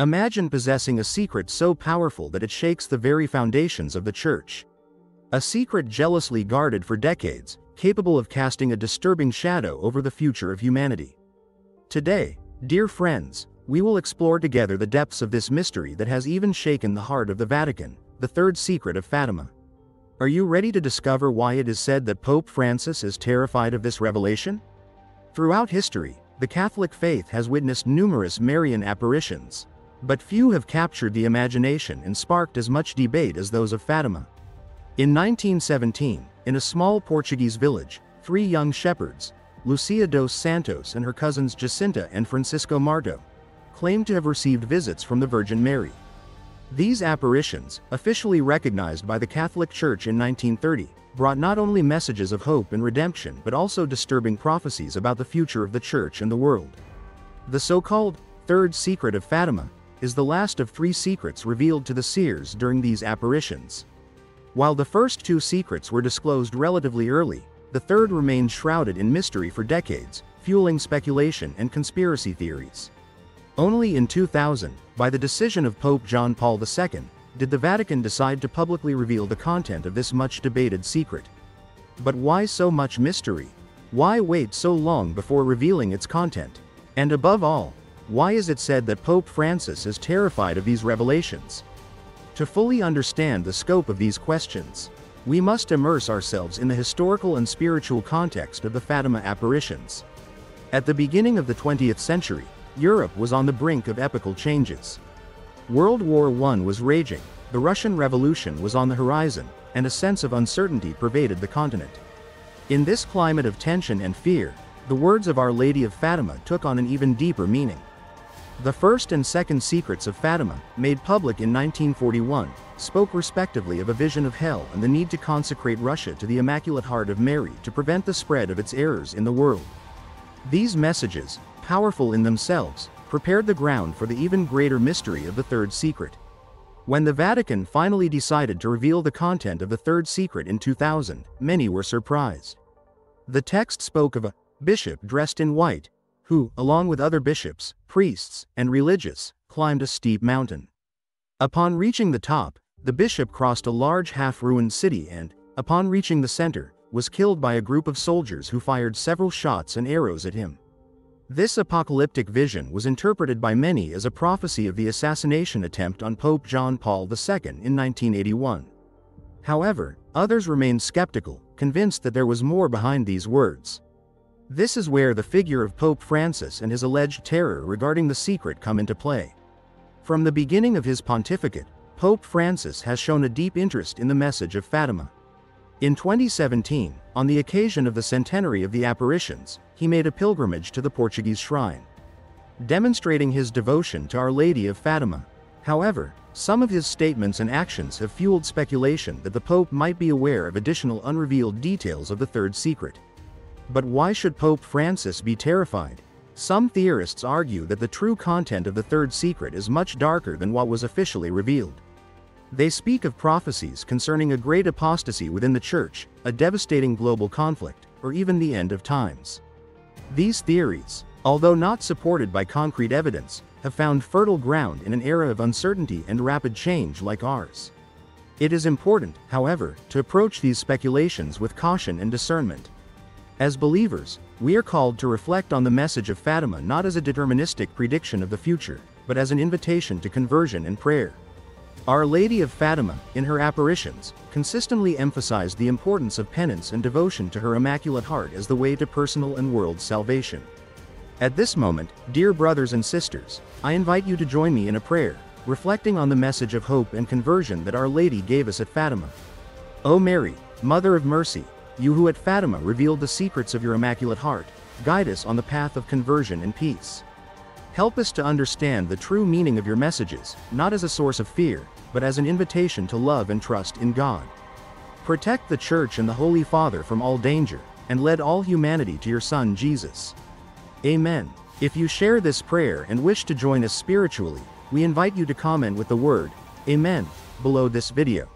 Imagine possessing a secret so powerful that it shakes the very foundations of the Church. A secret jealously guarded for decades, capable of casting a disturbing shadow over the future of humanity. Today, dear friends, we will explore together the depths of this mystery that has even shaken the heart of the Vatican, the third secret of Fatima. Are you ready to discover why it is said that Pope Francis is terrified of this revelation? Throughout history, the Catholic faith has witnessed numerous Marian apparitions, but few have captured the imagination and sparked as much debate as those of Fatima. In 1917, in a small Portuguese village, three young shepherds, Lucia dos Santos and her cousins Jacinta and Francisco Marto, claimed to have received visits from the Virgin Mary. These apparitions, officially recognized by the Catholic Church in 1930, brought not only messages of hope and redemption but also disturbing prophecies about the future of the Church and the world. The so-called third secret of Fatima is the last of three secrets revealed to the seers during these apparitions. While the first two secrets were disclosed relatively early, the third remained shrouded in mystery for decades, fueling speculation and conspiracy theories. Only in 2000, by the decision of Pope John Paul II, did the Vatican decide to publicly reveal the content of this much-debated secret. But why so much mystery? Why wait so long before revealing its content? And above all, why is it said that Pope Francis is terrified of these revelations? To fully understand the scope of these questions, we must immerse ourselves in the historical and spiritual context of the Fatima apparitions. At the beginning of the 20th century, Europe was on the brink of epochal changes. World War I was raging, the Russian Revolution was on the horizon, and a sense of uncertainty pervaded the continent. In this climate of tension and fear, the words of Our Lady of Fatima took on an even deeper meaning. The first and second secrets of Fatima, made public in 1941, spoke respectively of a vision of hell and the need to consecrate Russia to the Immaculate Heart of Mary to prevent the spread of its errors in the world. These messages, powerful in themselves, prepared the ground for the even greater mystery of the third secret. When the Vatican finally decided to reveal the content of the third secret in 2000, many were surprised. The text spoke of a bishop dressed in white, who, along with other bishops, priests, and religious, climbed a steep mountain. Upon reaching the top, the bishop crossed a large half-ruined city and, upon reaching the center, was killed by a group of soldiers who fired several shots and arrows at him. This apocalyptic vision was interpreted by many as a prophecy of the assassination attempt on Pope John Paul II in 1981. However, others remained skeptical, convinced that there was more behind these words. This is where the figure of Pope Francis and his alleged terror regarding the secret come into play. From the beginning of his pontificate, Pope Francis has shown a deep interest in the message of Fatima. In 2017, on the occasion of the centenary of the apparitions, he made a pilgrimage to the Portuguese shrine, demonstrating his devotion to Our Lady of Fatima. However, some of his statements and actions have fueled speculation that the Pope might be aware of additional unrevealed details of the third secret. But why should Pope Francis be terrified? Some theorists argue that the true content of the third secret is much darker than what was officially revealed. They speak of prophecies concerning a great apostasy within the Church, a devastating global conflict, or even the end of times. These theories, although not supported by concrete evidence, have found fertile ground in an era of uncertainty and rapid change like ours. It is important, however, to approach these speculations with caution and discernment. As believers, we are called to reflect on the message of Fatima not as a deterministic prediction of the future, but as an invitation to conversion and prayer. Our Lady of Fatima, in her apparitions, consistently emphasized the importance of penance and devotion to her Immaculate Heart as the way to personal and world salvation. At this moment, dear brothers and sisters, I invite you to join me in a prayer, reflecting on the message of hope and conversion that Our Lady gave us at Fatima. O Mary, Mother of Mercy, you who at Fatima revealed the secrets of your Immaculate Heart, guide us on the path of conversion and peace. Help us to understand the true meaning of your messages, not as a source of fear, but as an invitation to love and trust in God. Protect the Church and the Holy Father from all danger, and lead all humanity to your Son Jesus. Amen. If you share this prayer and wish to join us spiritually, we invite you to comment with the word, Amen, below this video.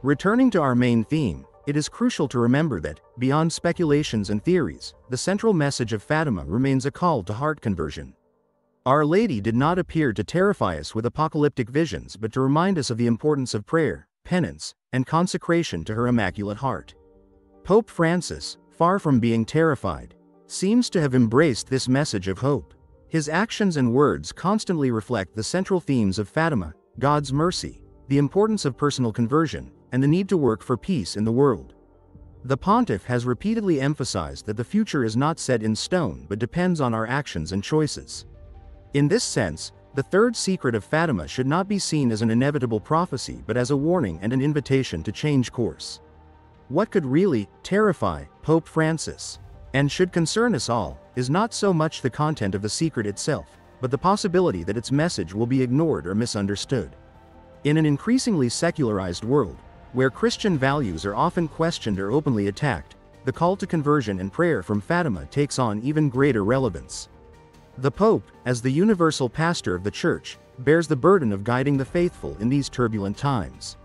Returning to our main theme, it is crucial to remember that, beyond speculations and theories, the central message of Fatima remains a call to heart conversion. Our Lady did not appear to terrify us with apocalyptic visions but to remind us of the importance of prayer, penance, and consecration to her Immaculate Heart. Pope Francis, far from being terrified, seems to have embraced this message of hope. His actions and words constantly reflect the central themes of Fatima: God's mercy, the importance of personal conversion, and the need to work for peace in the world. The pontiff has repeatedly emphasized that the future is not set in stone but depends on our actions and choices. In this sense, the third secret of Fatima should not be seen as an inevitable prophecy but as a warning and an invitation to change course. What could really terrify Pope Francis, and should concern us all, is not so much the content of the secret itself, but the possibility that its message will be ignored or misunderstood. In an increasingly secularized world, where Christian values are often questioned or openly attacked, the call to conversion and prayer from Fatima takes on even greater relevance. The Pope, as the universal pastor of the Church, bears the burden of guiding the faithful in these turbulent times.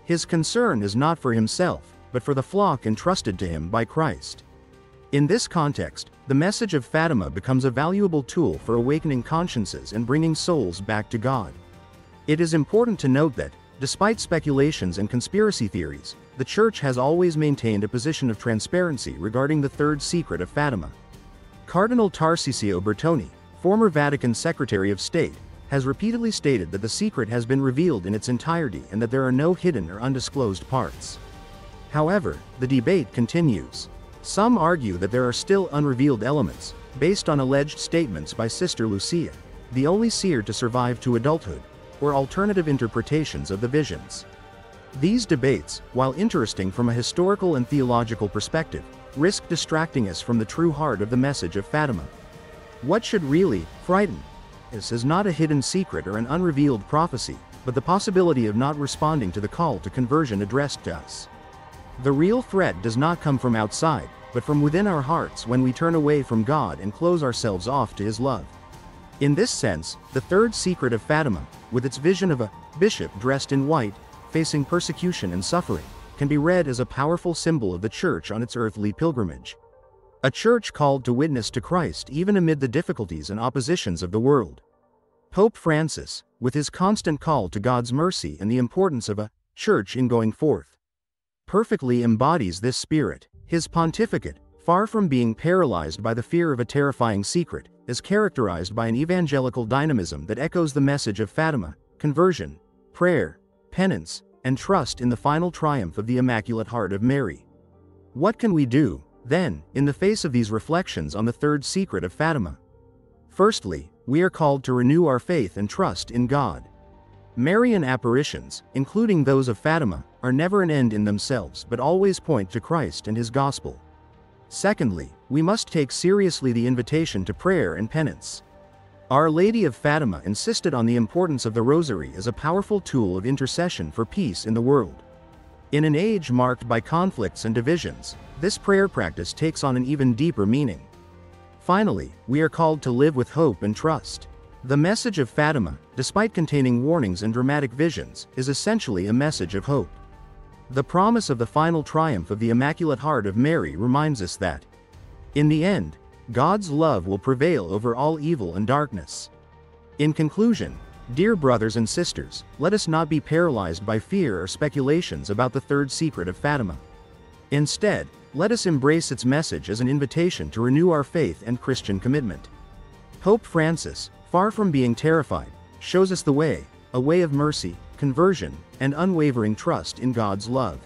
His concern is not for himself, but for the flock entrusted to him by Christ. In this context, the message of Fatima becomes a valuable tool for awakening consciences and bringing souls back to God. It is important to note that, despite speculations and conspiracy theories, the Church has always maintained a position of transparency regarding the third secret of Fatima. Cardinal Tarcisio Bertone, former Vatican Secretary of State, has repeatedly stated that the secret has been revealed in its entirety and that there are no hidden or undisclosed parts. However, the debate continues. Some argue that there are still unrevealed elements, based on alleged statements by Sister Lucia, the only seer to survive to adulthood, or alternative interpretations of the visions. These debates, while interesting from a historical and theological perspective, risk distracting us from the true heart of the message of Fatima. What should really frighten us is not a hidden secret or an unrevealed prophecy, but the possibility of not responding to the call to conversion addressed to us. The real threat does not come from outside, but from within our hearts when we turn away from God and close ourselves off to His love. In this sense, the third secret of Fatima, with its vision of a bishop dressed in white, facing persecution and suffering, can be read as a powerful symbol of the Church on its earthly pilgrimage. A Church called to witness to Christ even amid the difficulties and oppositions of the world. Pope Francis, with his constant call to God's mercy and the importance of a Church in going forth, perfectly embodies this spirit. His pontificate, far from being paralyzed by the fear of a terrifying secret, is characterized by an evangelical dynamism that echoes the message of Fatima: conversion, prayer, penance, and trust in the final triumph of the Immaculate Heart of Mary. What can we do, then, in the face of these reflections on the third secret of Fatima? Firstly, we are called to renew our faith and trust in God. Marian apparitions, including those of Fatima, are never an end in themselves but always point to Christ and His gospel. Secondly, we must take seriously the invitation to prayer and penance. Our Lady of Fatima insisted on the importance of the Rosary as a powerful tool of intercession for peace in the world. In an age marked by conflicts and divisions, this prayer practice takes on an even deeper meaning. Finally, we are called to live with hope and trust. The message of Fatima, despite containing warnings and dramatic visions, is essentially a message of hope. The promise of the final triumph of the Immaculate Heart of Mary reminds us that, in the end, God's love will prevail over all evil and darkness. In conclusion, dear brothers and sisters, let us not be paralyzed by fear or speculations about the third secret of Fatima. Instead, let us embrace its message as an invitation to renew our faith and Christian commitment. Pope Francis, far from being terrified, shows us the way, a way of mercy, conversion, and unwavering trust in God's love.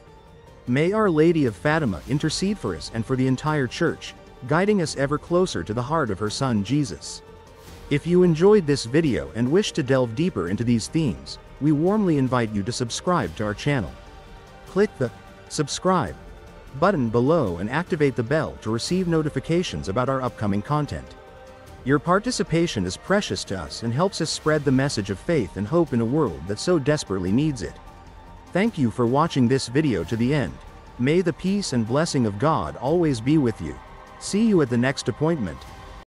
May Our Lady of Fatima intercede for us and for the entire Church, guiding us ever closer to the heart of her Son Jesus. If you enjoyed this video and wish to delve deeper into these themes, we warmly invite you to subscribe to our channel. Click the subscribe button below and activate the bell to receive notifications about our upcoming content. Your participation is precious to us and helps us spread the message of faith and hope in a world that so desperately needs it. Thank you for watching this video to the end. May the peace and blessing of God always be with you. See you at the next appointment.